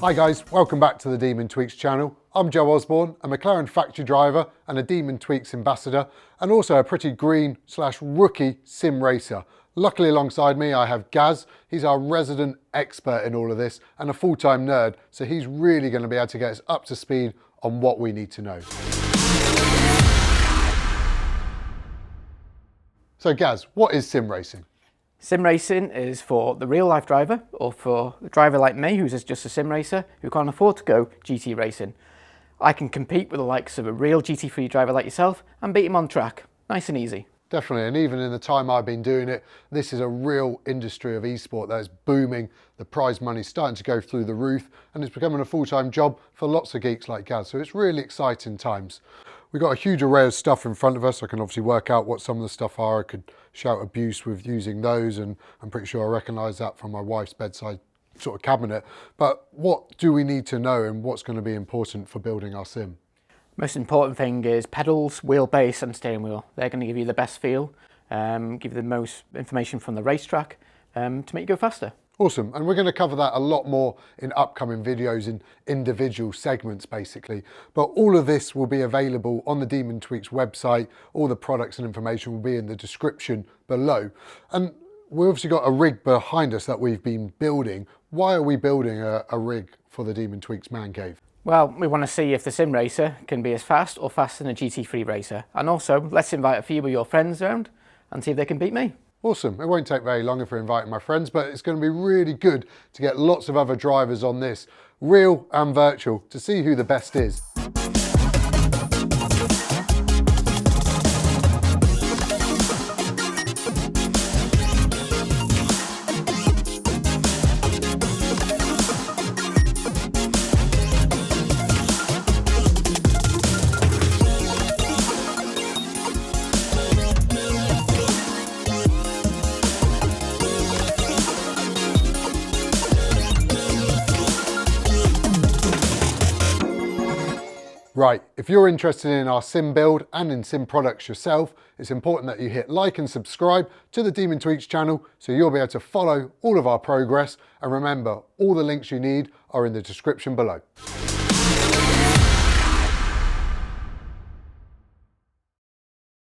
Hi guys, welcome back to the Demon Tweeks channel. I'm Joe Osborne, a McLaren factory driver and a Demon Tweeks ambassador, and also a pretty green / rookie sim racer. Luckily alongside me I have Gaz. He's our resident expert in all of this and a full-time nerd, so he's really going to be able to get us up to speed on what we need to know. So Gaz, what is sim racing? Sim racing is for the real life driver, or for the driver like me who's just a sim racer who can't afford to go GT racing. I can compete with the likes of a real GT3 driver like yourself and beat him on track. Nice and easy. Definitely, and even in the time I've been doing it, this is a real industry of esport that is booming. The prize money's starting to go through the roof and it's becoming a full-time job for lots of geeks like Gaz, so it's really exciting times. We've got a huge array of stuff in front of us. I can obviously work out what some of the stuff are. I could shout abuse with using those, and I'm pretty sure I recognise that from my wife's bedside sort of cabinet. But what do we need to know and what's going to be important for building our sim? Most important thing is pedals, wheelbase and steering wheel. They're going to give you the best feel, give you the most information from the racetrack to make you go faster. Awesome, and we're going to cover that a lot more in upcoming videos in individual segments basically. But all of this will be available on the Demon Tweeks website. All the products and information will be in the description below. And we've obviously got a rig behind us that we've been building. Why are we building a rig for the Demon Tweeks Man Cave? Well, we want to see if the sim racer can be as fast or faster than a GT3 racer. And also, let's invite a few of your friends around and see if they can beat me. Awesome, it won't take very long if we're inviting my friends, but it's going to be really good to get lots of other drivers on this, real and virtual, to see who the best is. Right, if you're interested in our sim build and in sim products yourself, it's important that you hit like and subscribe to the Demon Tweeks channel so you'll be able to follow all of our progress. And remember, all the links you need are in the description below.